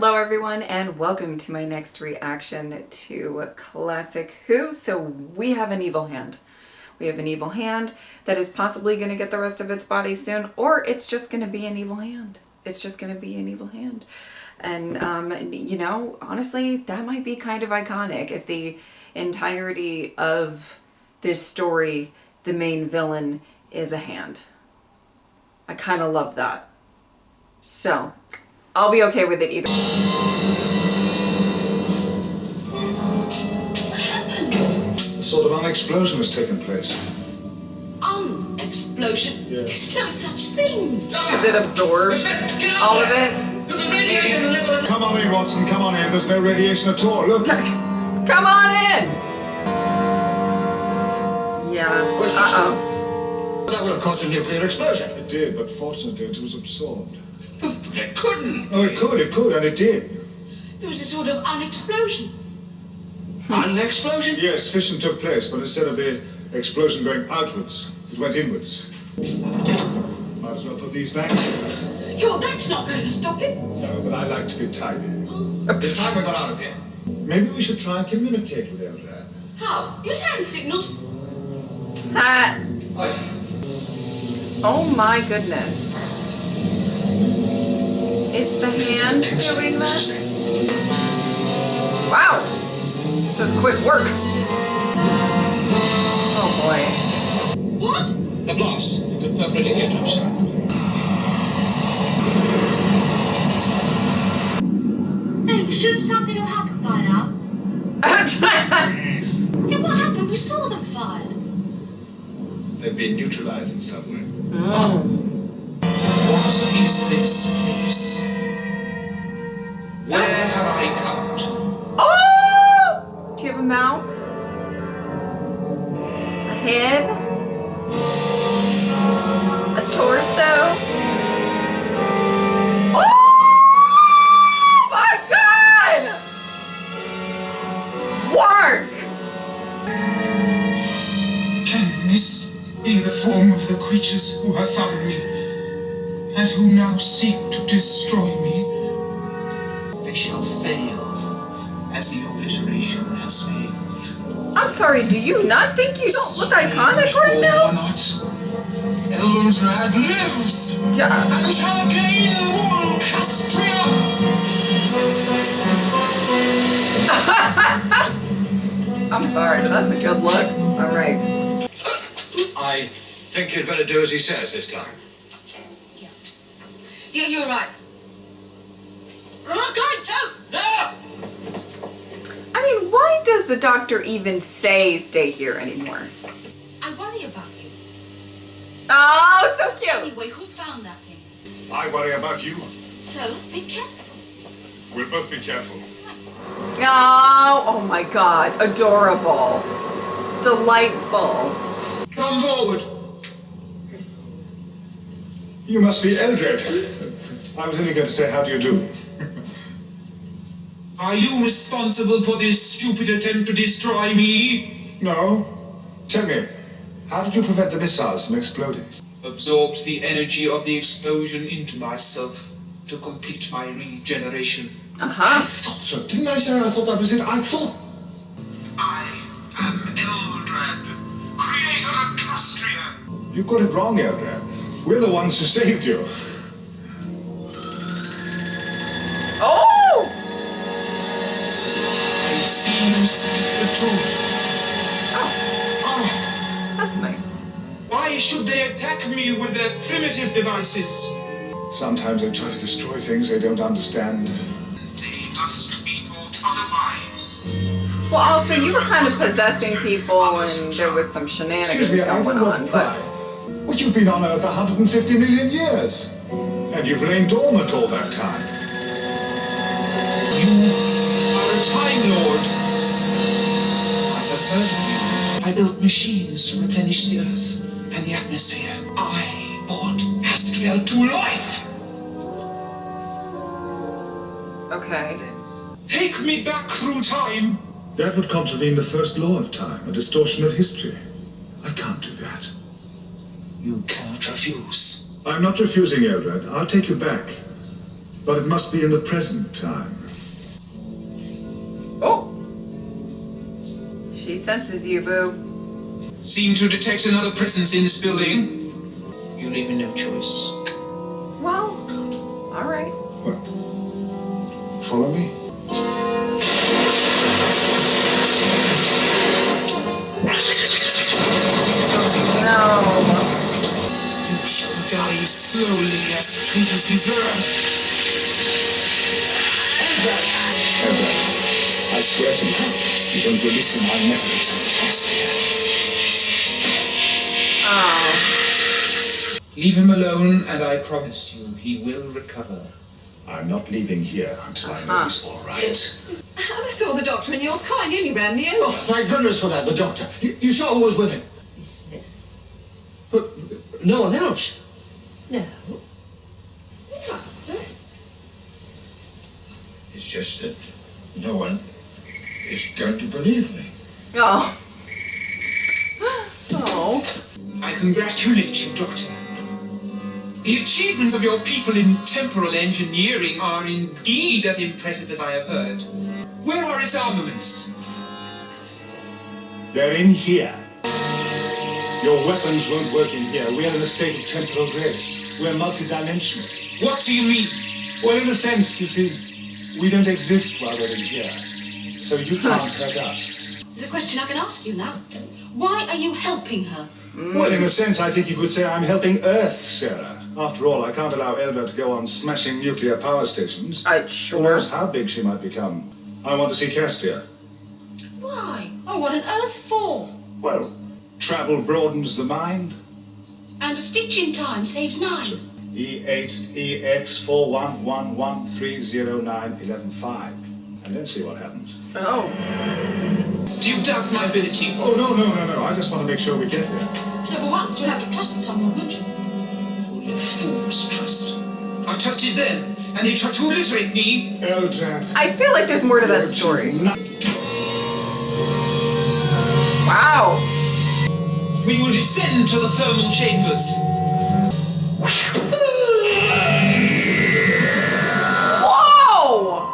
Hello everyone and welcome to my next reaction to Classic Who. So we have an evil hand. We have an evil hand that is possibly going to get the rest of its body soon, or it's just going to be an evil hand. It's just going to be an evil hand. And, you know, honestly, that might be kind of iconic if the entirety of this story, the main villain is a hand. I kind of love that. So I'll be okay with it either. What happened? A sort of unexplosion has taken place. Unexplosion? Yes. There's no such thing. Does it absorb all of it? Come on in, Watson, come on in. There's no radiation at all. Look. Come on in! Yeah. Uh-oh. That would have caused a nuclear explosion. It did, but fortunately it was absorbed. It couldn't. Oh, it could, and it did. There was a sort of unexplosion. Unexplosion? Yes, fission took place, but instead of the explosion going outwards, it went inwards. Might as well put these back. Yeah, well, that's not going to stop it. No, but I like to be tidy. It's time we got out of here. Maybe we should try and communicate with Eldrad. How? Use hand signals. Ha! Right. Oh my goodness. Is the hand doing that? Wow! This is quick work. Oh boy. What? The blast. You could perforate your eardrums. Hey, shouldn't something have happened by now? Yeah, what happened? We saw them fired. They've been neutralized in some way. What is this place? Where have I come to? Oh! Do you have a mouth? A head? A torso? Oh my God! Work! Can this be the form of the creatures who have found me, and who now seek to destroy me? They shall fail, as the obliteration has failed. I'm sorry, do you not think you don't look iconic right Or now? not, Eldrad lives, and shall again rule Castria! I'm sorry, but that's a good look. All right. I think you'd better do as he says this time. Yeah, you're right. We're not going to. No! I mean, why does the doctor even say stay here anymore? I worry about you. Oh, so cute. Anyway, who found that thing? I worry about you. So, be careful. We'll both be careful. Oh my God, adorable. Delightful. Come forward. You must be Eldrad. I was only going to say, how do you do? Are you responsible for this stupid attempt to destroy me? No. Tell me, how did you prevent the missiles from exploding? Absorbed the energy of the explosion into myself to complete my regeneration. Uh-huh. I thought so. Didn't I say I thought that was it? I thought... I am Eldrad, creator of Castria. You got it wrong, Eldrad. We're the ones who saved you. Oh! I see you speak the truth. Oh, that's nice. Why should they attack me with their primitive devices? Sometimes they try to destroy things they don't understand. They must be taught otherwise. Well, also, you were kind of possessing people and there was some shenanigans Excuse me, I going will on, not but... pry. But you've been on Earth 150 million years. And you've lain dormant all that time. You are a Time Lord. I have heard of you. I built machines to replenish the Earth and the atmosphere. I brought Astria to life. Okay. Take me back through time. That would contravene the first law of time, a distortion of history. I can't do that. You cannot refuse. I'm not refusing, Eldrad. I'll take you back. But it must be in the present time. Oh! She senses you, boo. Seem to detect another presence in this building. You leave me no choice. Well, alright. Well, follow me. No. You shall die slowly as traitors deserve. Eldrad, I swear to you, if you don't release him, I'll never return the task here. Oh. Leave him alone, and I promise you, he will recover. I'm not leaving here until I know he's all right. I saw the doctor in your car. He nearly ran me over. Oh, thank goodness for that, the doctor. You saw who was with him? Miss Smith. But no one else. No. What, sir? It's just that no one is going to believe me. Oh. Oh. I congratulate you, Doctor. The achievements of your people in temporal engineering are indeed as impressive as I have heard. Where are its armaments? They're in here. Your weapons won't work in here. We're in a state of temporal grace. We're multidimensional. What do you mean? Well, in a sense, you see, we don't exist while we're in here. So you can't hurt us. There's a question I can ask you now. Why are you helping her? Well, in a sense, I think you could say I'm helping Earth, Sarah. After all, I can't allow Eldrad to go on smashing nuclear power stations. Who Sure. knows how big she might become. I want to see Castia. Why? Oh, what on earth for? Well, travel broadens the mind. And a stitch in time saves 9. E8EX411130911.5. And then see what happens. Oh. Do you doubt my ability? Oh, no. I just want to make sure we get there. So for once, you'll have to trust someone, won't you? Only fools trust. I trusted them, and they tried to obliterate me. Eldrad. I feel like there's more to that story. Wow. We will descend to the thermal chambers. Whoa!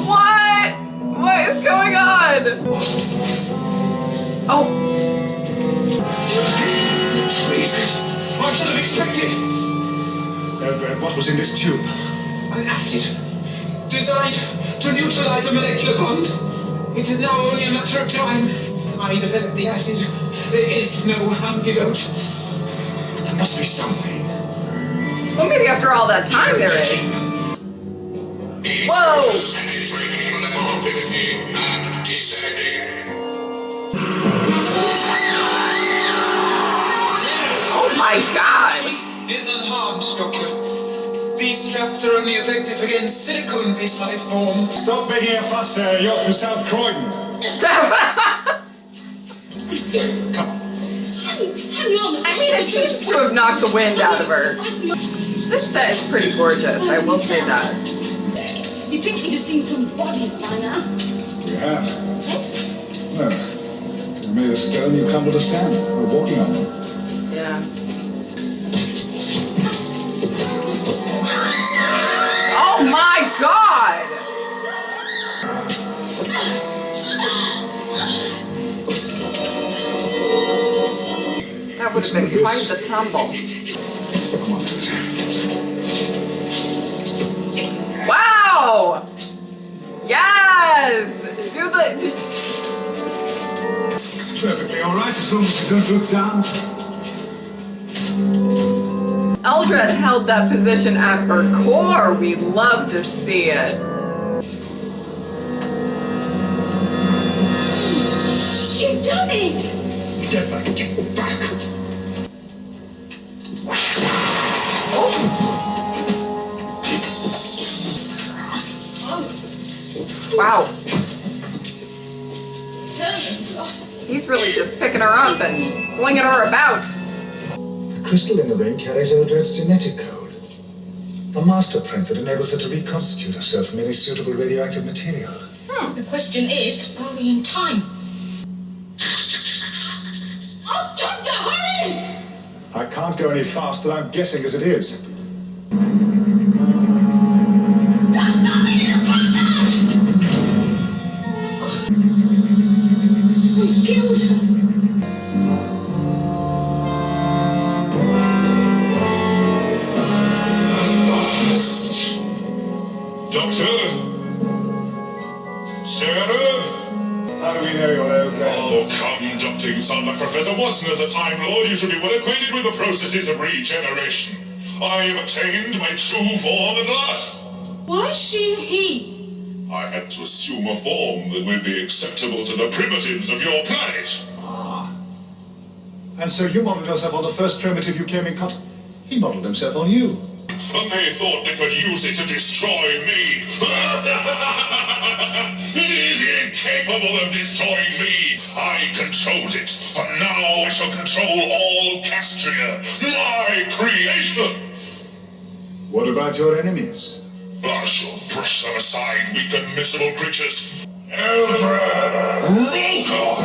What? What is going on? Oh. Jesus! I should have expected Eldrad, what was in this tube? an acid designed to neutralize a molecular bond. It is now only a matter of time. I developed the acid. There is no antidote. There must be something. Well, maybe after all that time there is. Whoa! Oh my god! Is unharmed, Doctor. These straps are only effective against silicone-based life form. Stop making a fuss, Sarah. You're from South Croydon. Come on. Hang on. I mean, it seems to have knocked the wind out of her. This set is pretty gorgeous, I will say that. You think we'd have seen some bodies by now? We have. Eh? No. You're made of stone, you crumble to stand. We're walking on them. Yeah. Oh my god! That would have been quite the tumble. Come on, Eldrad. Wow! Yes! Do the... Perfectly all right, as long as you don't look down. Eldrad held that position at her core. We love to see it. You've done it! Get back, get back. Wow. Turn. He's really just picking her up and flinging her about. The crystal in the ring carries Eldrad's genetic code. A master print that enables her to reconstitute herself from any suitable radioactive material. The question is, are we in time? Oh, Doctor, hurry! I can't can't go any faster. I'm guessing as it is. Stop me in the process! We killed her. At last. Doctor? Sarah? How do we know you're Eldrad? Oh, come, Doctor, you sound like Professor Watson. As a Time Lord, you should be well acquainted with the processes of regeneration. I have attained my true form at last. Why is she he? I had to assume a form that would be acceptable to the primitives of your planet. Ah. And so you modeled yourself on the first primitive you came in contact. He modeled himself on you. And they thought they could use it to destroy me. It is incapable of destroying me. I controlled it, and now I shall control all Castria, my creation. What about your enemies? I shall brush them aside, weak and miserable creatures. Eldrad! Rogar!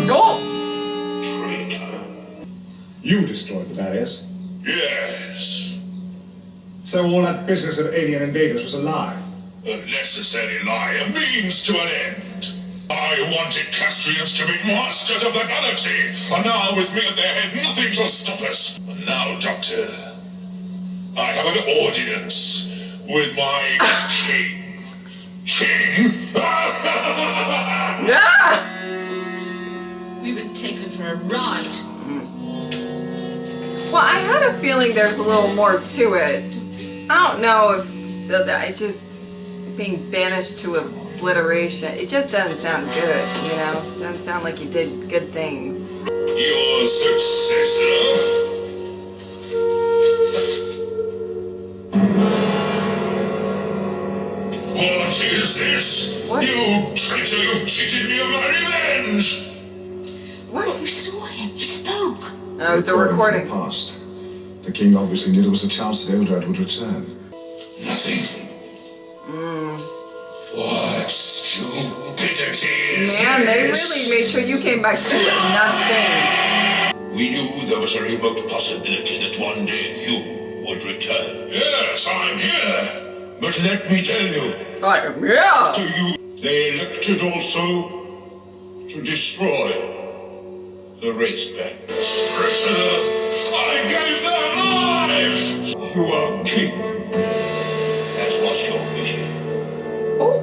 Go! Traitor. You destroyed the barriers. Yes. So all that business of alien invaders was a lie. A necessary lie, a means to an end. I wanted Castrians to be masters of the galaxy, and now with me at their head, nothing shall stop us. And now, Doctor, I have an audience with my king. King? Yeah! We've been taken for a ride. Well, I had a feeling there's a little more to it. I don't know if I just being banished to obliteration. It just doesn't sound good, you know? Doesn't sound like you did good things. Your successor? What is this? What? You traitor, you've cheated me of my revenge! What? We saw him. He spoke. Oh, it's a recording. From the past. The king obviously knew there was a chance that Eldrad would return. Nothing. What stupidity is Man, they this? really made sure you came back to nothing. We knew there was a remote possibility that one day you would return. Yes, I'm here. But let me tell you, Yeah! to you, they elected also to destroy the race bank. Traitor, I gave their lives! You are king, as was your wish. Oh,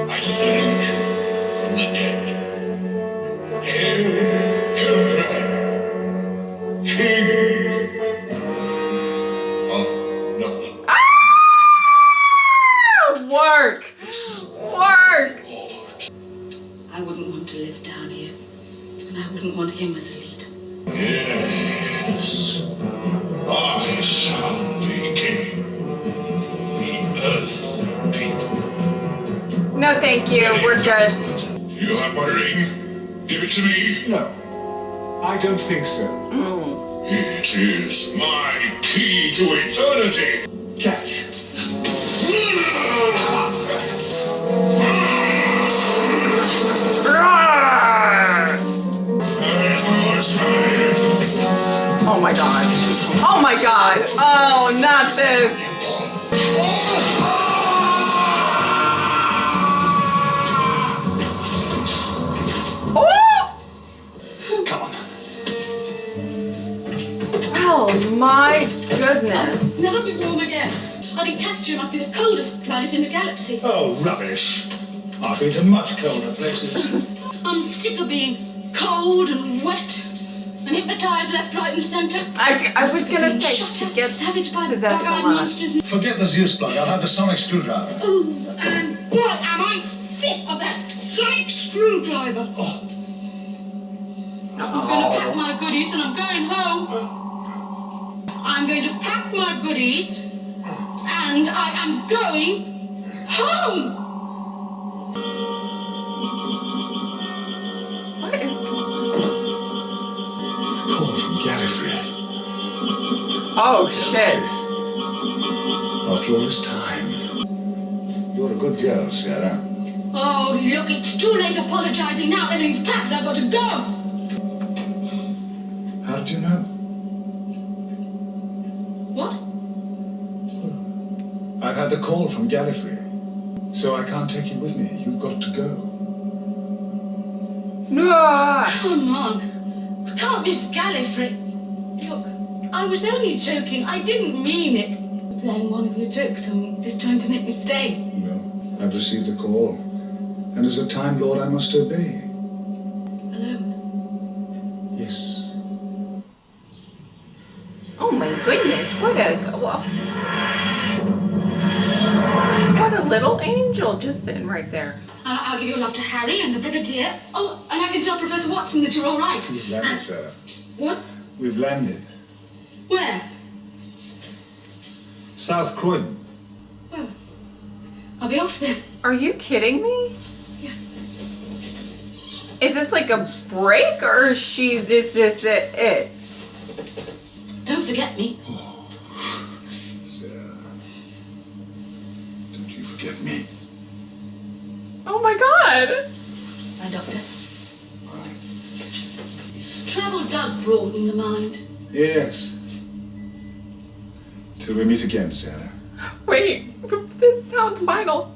I salute you from the dead. Hail, Eldrad, king of nothing. work! Work! I wouldn't want to live down here. And I wouldn't want him as a leader. Yes, I shall be king. The Earth people. No, thank you. We're good. You have my ring. Give it to me. No. I don't think so. It is my key to eternity. Catch. Oh my god. Oh my god. Oh, not this. Oh! Come on. Oh my goodness. Never be warm again. I think Castria must be the coldest planet in the galaxy. Oh, rubbish. I've been to much colder places. I'm sick of being cold and wet and hypnotized left, right, and centre. I was gonna say Shot she at, gets savaged by possessed a bug-eyed lot. monsters. Forget the Zeus plug. I'll have the sonic screwdriver. Ooh, and boy, am I sick of that sonic screwdriver. I'm going to pack my goodies and I'm going home. I'm going to pack my goodies and I am going home. What is Call from Gallifrey. Oh shit. After all this time. You're a good girl, Sarah. Oh, look, it's too late apologizing now. Everything's packed. I've got to go. How did you know? I've had the call from Gallifrey, so I can't take you with me. You've got to go. No. Come on. I can't miss Gallifrey. Look, I was only joking. I didn't mean it. You're playing one of your jokes on me, just trying to make me stay. No, I've received a call, and as a Time Lord I must obey. Alone? Yes. Oh my goodness, what a little angel just sitting right there. I'll give your love to Harry and the Brigadier. Oh, and I can tell Professor Watson that you're all right. We've landed, Sarah. What? We've landed. Where? South Croydon. Well, I'll be off then. Are you kidding me? Yeah. Is this like a break or is this it? Don't forget me. Sarah, don't you forget me. Oh my god. My doctor. Travel does broaden the mind. Yes. Till we meet again, Sarah. Wait, this sounds final.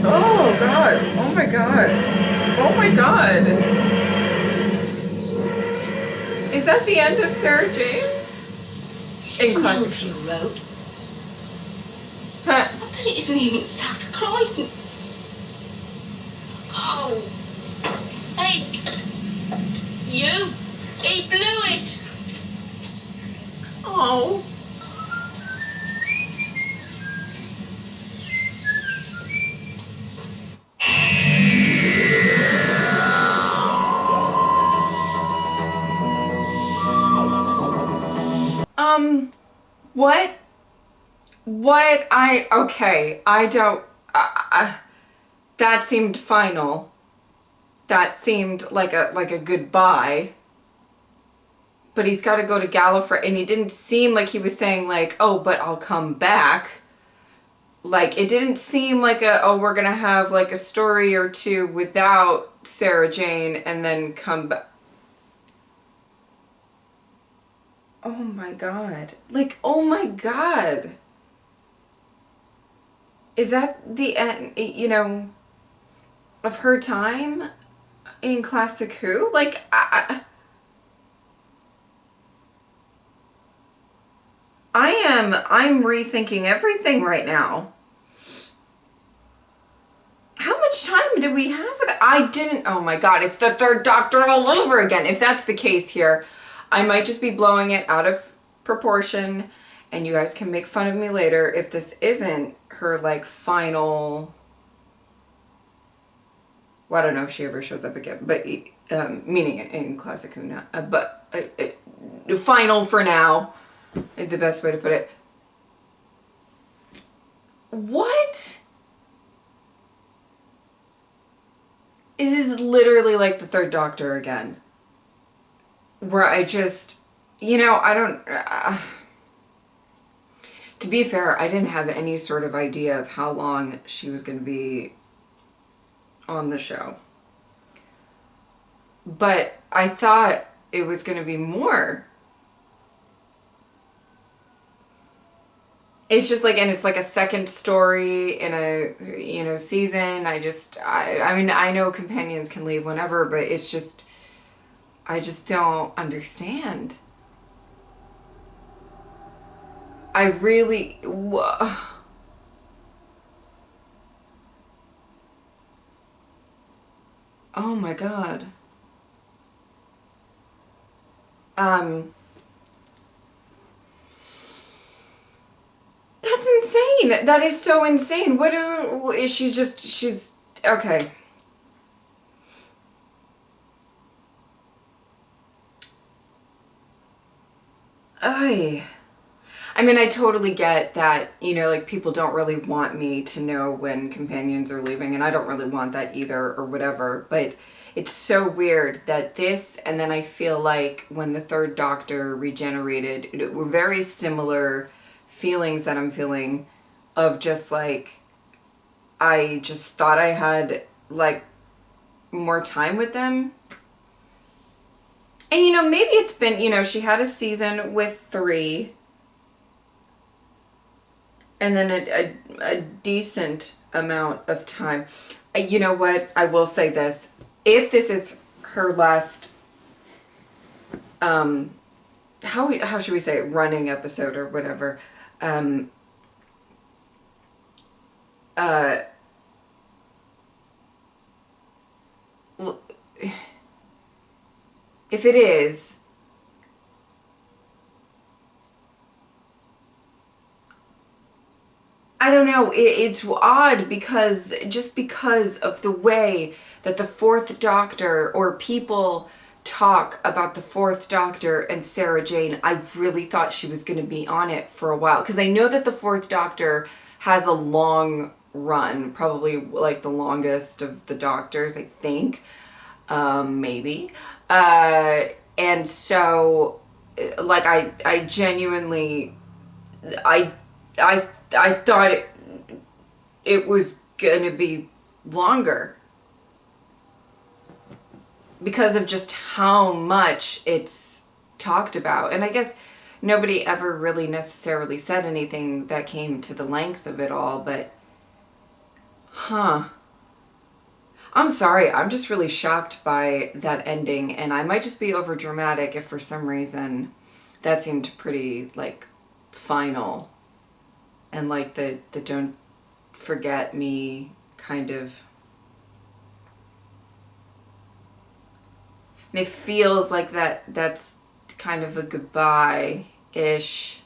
Oh god. Oh my god. Oh my god. Is that the end of Sarah Jane? In classic. Millview Road. Huh. I bet it isn't even South Croydon. Oh. Hey. You. He blew it. Oh. I don't, that seemed final. That seemed like a goodbye. But he's got to go to Gallifrey, and he didn't seem like he was saying like, oh, but I'll come back. Like, it didn't seem like we're gonna have like a story or two without Sarah Jane and then come back. Oh my god. Like, oh my god. Is that the end, of her time in Classic Who? Like, I'm rethinking everything right now. How much time do we have with it? Oh my god, it's the Third Doctor all over again. If that's the case here, I might just be blowing it out of proportion, and you guys can make fun of me later if this isn't her, like, final... Well, I don't know if she ever shows up again, but, meaning in Classic Who now, but final for now, is the best way to put it. What? It is literally like the Third Doctor again. Where I just, I don't... to be fair, I didn't have any sort of idea of how long she was going to be on the show. But I thought it was going to be more. It's just like, and it's like a second story in a, season. I mean, I know companions can leave whenever, but it's just, I just don't understand. I really, oh my god. That's insane. That is so insane. She's, okay. I mean, I totally get that, like, people don't really want me to know when companions are leaving, and I don't really want that either, or whatever, but it's so weird that this, and then I feel like when the Third Doctor regenerated, it were very similar feelings that I'm feeling of just, like, I just thought I had, like, more time with them. And, maybe it's been, she had a season with 3, and then a decent amount of time. You know what? I will say this. If this is her last, how should we say it? Running episode or whatever. If it is, I don't know, it's odd because just because of the way that the Fourth Doctor or people talk about the Fourth Doctor and Sarah Jane, I really thought she was going to be on it for a while. Because I know that the Fourth Doctor has a long run, probably like the longest of the Doctors, I think. Maybe. And so, like, I genuinely, I thought it was gonna be longer because of just how much it's talked about. And I guess nobody ever really necessarily said anything that came to the length of it all, but I'm sorry, I'm just really shocked by that ending, and I might just be over dramatic if for some reason that seemed pretty, like, final. And like the don't forget me kind of. And it feels like that's kind of a goodbye-ish.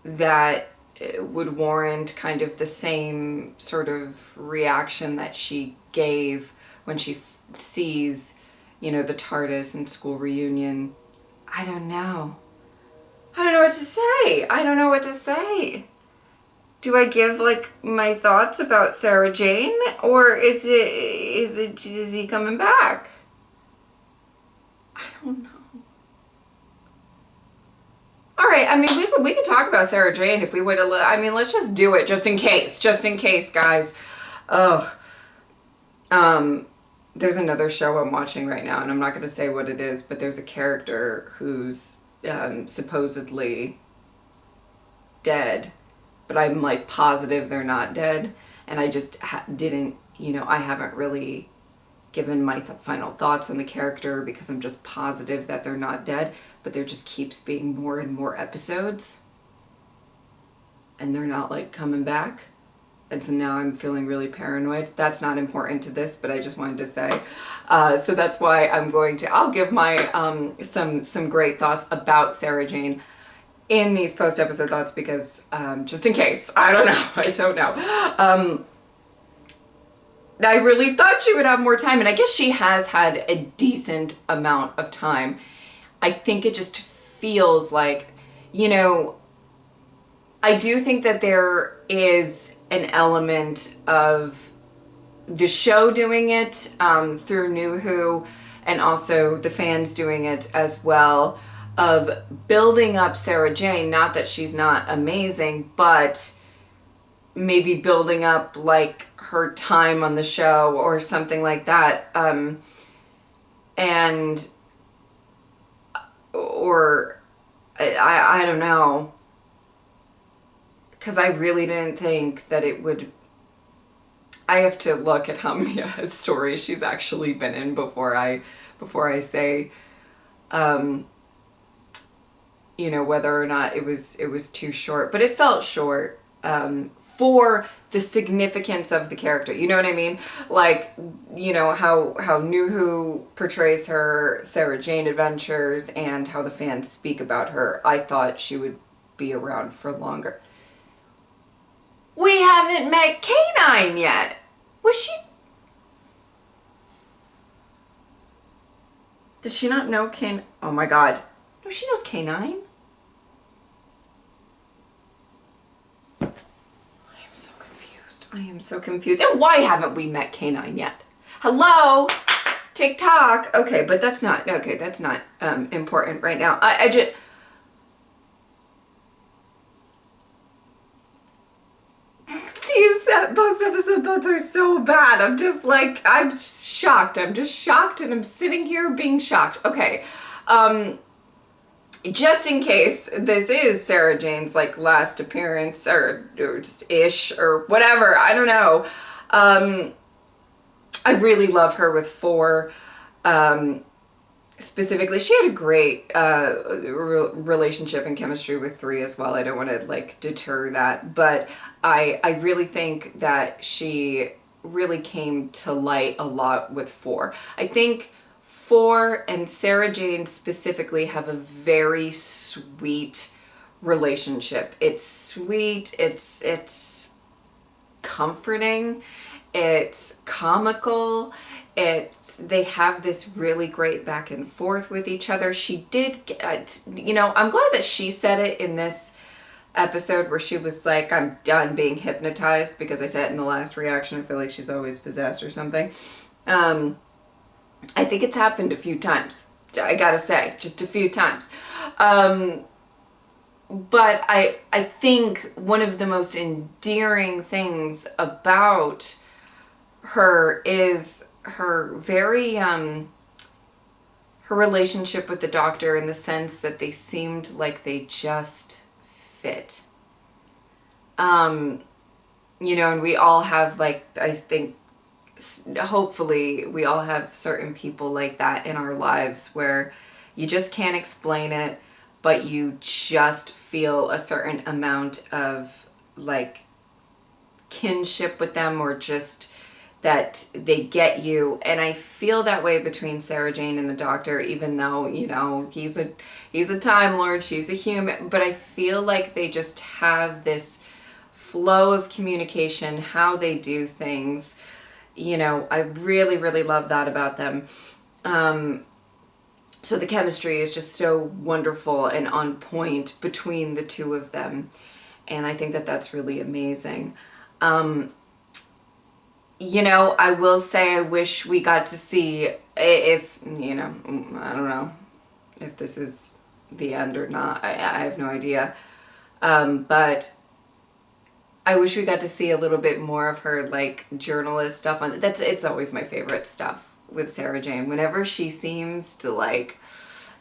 That would warrant kind of the same sort of reaction that she gave when she sees, you know, the TARDIS and school reunion. I don't know. I don't know what to say. I don't know what to say. Do I give like my thoughts about Sarah Jane, or is he coming back? I don't know. All right. I mean, we could talk about Sarah Jane if we would. I mean, let's just do it just in case. Just in case, guys. Ugh. There's another show I'm watching right now, and I'm not going to say what it is, but there's a character who's supposedly dead, but I'm like positive they're not dead, and I just didn't, you know, I haven't really given my final thoughts on the character because I'm just positive that they're not dead, but there just keeps being more and more episodes, and they're not like coming back. And so now I'm feeling really paranoid. That's not important to this, but I just wanted to say. So that's why I'll give my some great thoughts about Sarah Jane in these post-episode thoughts because just in case. I don't know. I don't know. I really thought she would have more time, and I guess she has had a decent amount of time. I think it just feels like, you know, I do think that there is an element of the show doing it through New Who, and also the fans doing it as well, of building up Sarah Jane. Not that she's not amazing, but maybe building up like her time on the show or something like that. I don't know. Because I really didn't think that it would. I have to look at how many stories she's actually been in before I say, you know, whether or not it was too short. But it felt short for the significance of the character. You know what I mean? Like, you know, how New Who portrays her Sarah Jane adventures and how the fans speak about her. I thought she would be around for longer. We haven't met K9 yet. Was she? Does she not know K9? Oh my god. No, she knows K9. I am so confused. I am so confused. And why haven't we met K9 yet? Hello? TikTok. Okay, but that's not important right now. I just... These post-episode thoughts are so bad. I'm just like, I'm shocked. I'm just shocked, and I'm sitting here being shocked. Okay. just in case this is Sarah Jane's like last appearance or just ish or whatever, I don't know. I really love her with 4. Specifically, she had a great relationship and chemistry with 3 as well. I don't want to like deter that, but I really think that she really came to light a lot with 4. I think 4 and Sarah Jane specifically have a very sweet relationship. It's sweet, it's comforting, it's comical, they have this really great back and forth with each other. She did get, I'm glad that she said it in this episode where she was like, I'm done being hypnotized, because I said in the last reaction, I feel like she's always possessed or something. I think it's happened a few times. I gotta say, just a few times. But I think one of the most endearing things about her is her very, her relationship with the Doctor, in the sense that they seemed like they just fit. And we all have, like, I think, hopefully we all have certain people like that in our lives where you just can't explain it, but you just feel a certain amount of like kinship with them, or just that they get you. And I feel that way between Sarah Jane and the Doctor, even though, he's a Time Lord, she's a human, but I feel like they just have this flow of communication, how they do things. I really, really love that about them. So the chemistry is just so wonderful and on point between the two of them. And I think that that's really amazing. I will say I wish we got to see if, I don't know if this is the end or not. I have no idea. But I wish we got to see a little bit more of her like journalist stuff on it's always my favorite stuff with Sarah Jane. Whenever she seems to like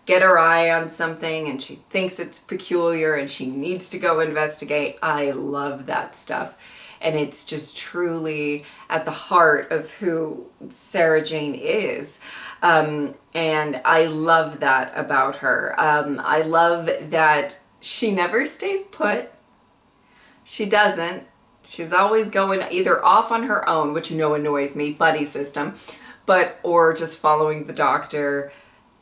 get her eye on something and she thinks it's peculiar and she needs to go investigate, I love that stuff. And it's just truly at the heart of who Sarah Jane is. And I love that about her. I love that she never stays put. She doesn't. She's always going either off on her own, which annoys me, buddy system, or just following the Doctor.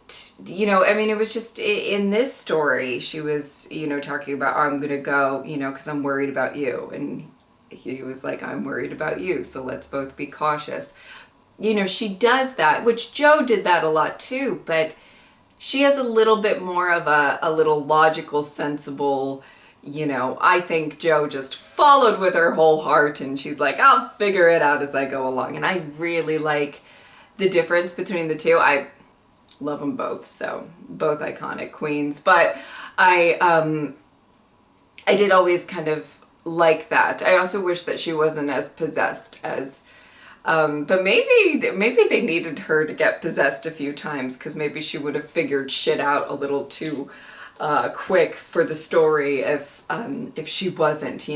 It was just in this story, she was, talking about, I'm going to go, because I'm worried about you. And he was like, I'm worried about you, so let's both be cautious. She does that, which Jo did that a lot too, but she has a little bit more of a little logical, sensible, I think Jo just followed with her whole heart, and she's like, I'll figure it out as I go along. And I really like the difference between the two. I love them both, so both iconic queens. But I did always kind of like that. I also wish that she wasn't as possessed as, but maybe they needed her to get possessed a few times, because maybe she would have figured shit out a little too quick for the story if she wasn't,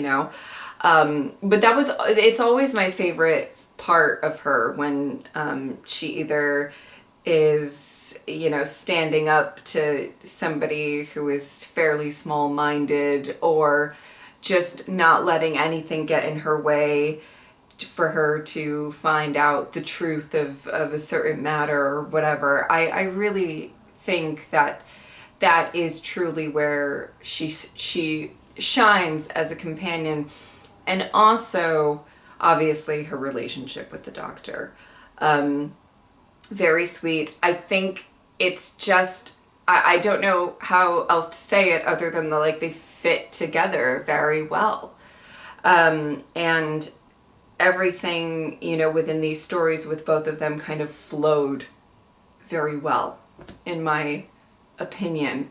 but it's always my favorite part of her, when she either is, standing up to somebody who is fairly small-minded, or just not letting anything get in her way for her to find out the truth of a certain matter or whatever. I really think that is truly where she shines as a companion, and also obviously her relationship with the Doctor. Very sweet. I think it's just, I don't know how else to say it other than they fit together very well. And everything, within these stories with both of them kind of flowed very well, in my opinion,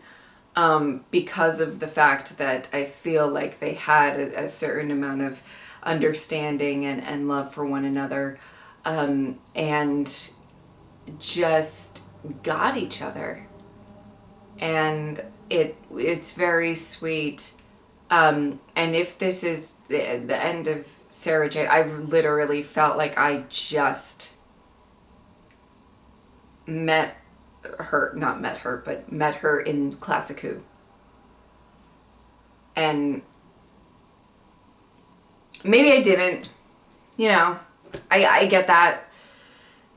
because of the fact that I feel like they had a certain amount of understanding and love for one another, and just got each other. And it's very sweet. And if this is the end of Sarah Jane, I literally felt like I just met her, not met her, but met her in Classic Who. And maybe I didn't, you know, I get that.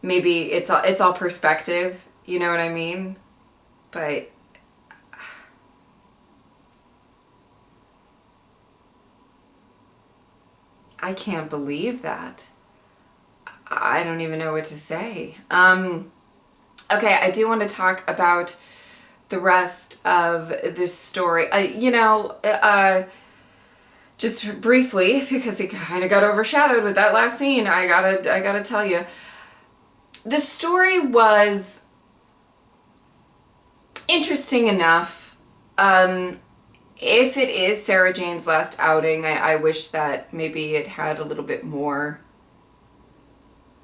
Maybe it's all perspective, you know what I mean? But I can't believe that. I don't even know what to say. Okay, I do want to talk about the rest of this story. Just briefly, because it kind of got overshadowed with that last scene. I gotta tell you, the story was interesting enough. If it is Sarah Jane's last outing, I wish that maybe it had a little bit more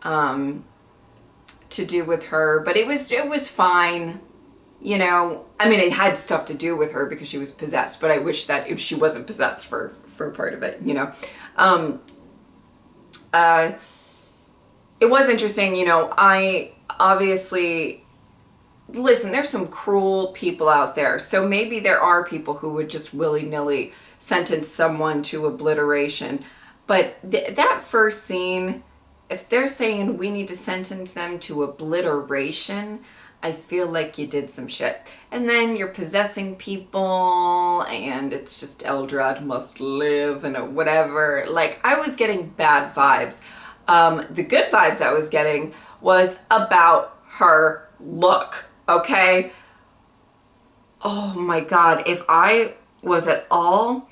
to do with her, but it was fine. You know, I mean, it had stuff to do with her because she was possessed, but I wish that if she wasn't possessed for part of it, you know. It was interesting, you know. I obviously, listen, there's some cruel people out there, so maybe there are people who would just willy-nilly sentence someone to obliteration, but that first scene, if they're saying we need to sentence them to obliteration, I feel like you did some shit. And then you're possessing people, and it's just Eldrad must live and whatever. Like, I was getting bad vibes. The good vibes I was getting was about her look, okay? Oh my God, if I was at all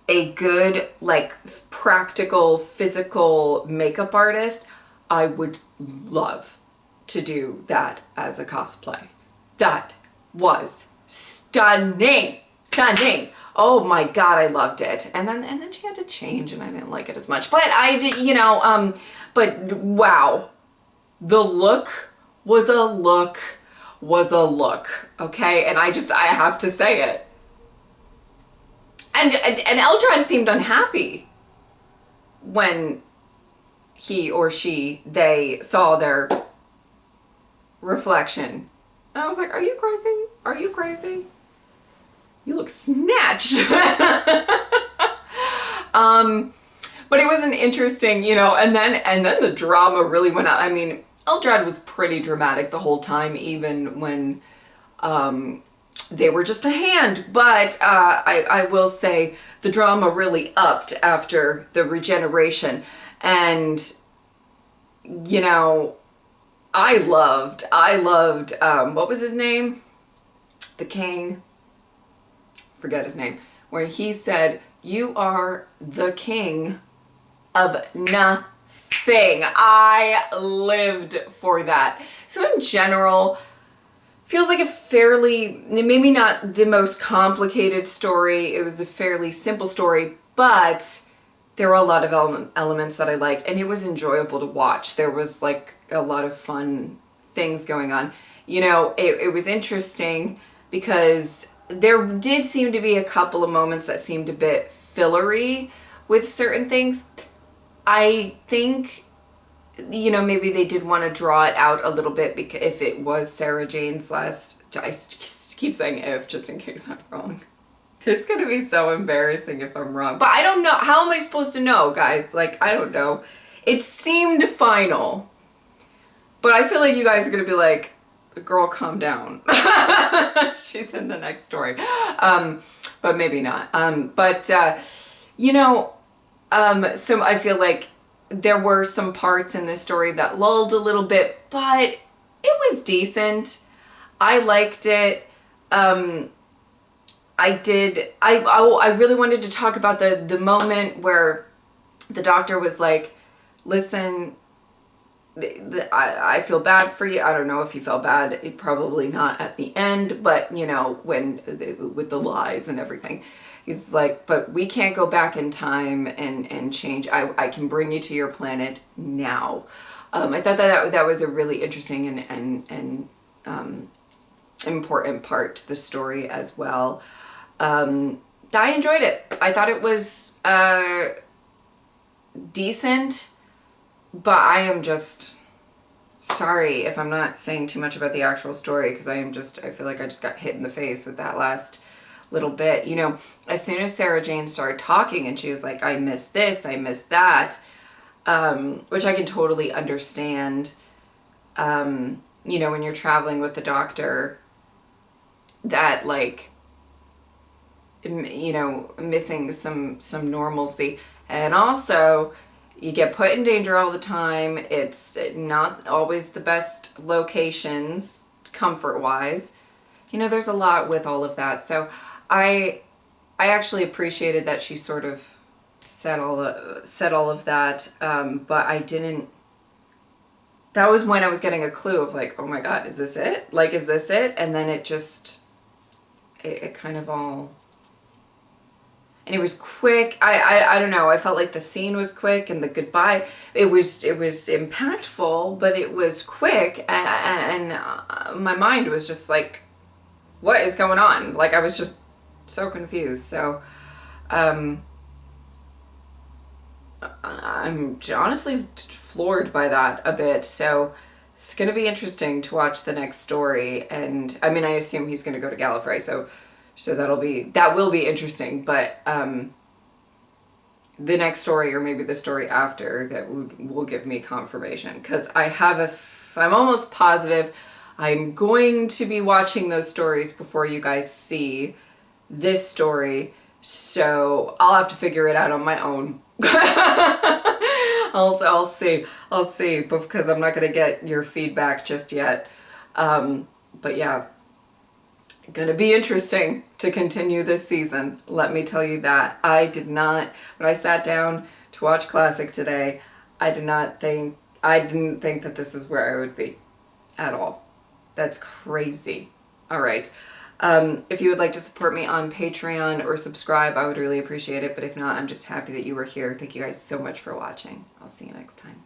a good, like, practical, physical makeup artist, I would love to do that as a cosplay. That was stunning. Oh my God, I loved it. And then she had to change, and I didn't like it as much. But I just, you know, but wow, the look was a look, okay? And I have to say it. And Eldrad seemed unhappy when he or they saw their reflection. And I was like, are you crazy? Are you crazy? You look snatched. But it was an interesting, you know, and then the drama really went out. I mean, Eldrad was pretty dramatic the whole time, even when they were just a hand. But I will say the drama really upped after the regeneration. And, you know, I loved, what was his name? The king. Forget his name. Where he said, you are the king of nothing. I lived for that. So in general, feels like a fairly, maybe not the most complicated story. It was a fairly simple story, but there were a lot of elements that I liked, and it was enjoyable to watch. There was like a lot of fun things going on. You know, it was interesting because there did seem to be a couple of moments that seemed a bit fillery with certain things. I think, you know, maybe they did want to draw it out a little bit because if it was Sarah Jane's last, I keep saying if just in case I'm wrong. It's going to be so embarrassing if I'm wrong. But I don't know. How am I supposed to know, guys? Like, I don't know. It seemed final. But I feel like you guys are going to be like, girl, calm down. She's in the next story. But maybe not. You know, so I feel like there were some parts in this story that lulled a little bit, but it was decent. I liked it. I really wanted to talk about the moment where the doctor was like, listen, I feel bad for you. I don't know if he felt bad. Probably not at the end, but you know, with the lies and everything. He's like, but we can't go back in time and change. I can bring you to your planet now. I thought that was a really interesting and important part to the story as well. I enjoyed it. I thought it was decent, but I am just sorry if I'm not saying too much about the actual story, because I feel like I just got hit in the face with that last little bit. You know, as soon as Sarah Jane started talking and she was like, I miss this, I miss that, which I can totally understand. You know, when you're traveling with the doctor, that like, you know, missing some normalcy. And also, you get put in danger all the time. It's not always the best locations, comfort-wise. You know, there's a lot with all of that. So I actually appreciated that she sort of said all of that, but I didn't. That was when I was getting a clue of like, oh my God, is this it? Like, is this it? And then it just, it kind of all. And it was quick. I don't know. I felt like the scene was quick and the goodbye. It was impactful, but it was quick. And my mind was just like, what is going on? Like, I was just so confused. So, I'm honestly floored by that a bit. So it's going to be interesting to watch the next story. And I mean, I assume he's going to go to Gallifrey. So that will be interesting, but the next story, or maybe the story after, that will give me confirmation, because I'm almost positive I'm going to be watching those stories before you guys see this story, so I'll have to figure it out on my own. I'll see, because I'm not going to get your feedback just yet, but yeah. Gonna be interesting to continue this season. Let me tell you that. When I sat down to watch Classic today, I didn't think that this is where I would be at all. That's crazy. All right. If you would like to support me on Patreon or subscribe, I would really appreciate it. But if not, I'm just happy that you were here. Thank you guys so much for watching. I'll see you next time.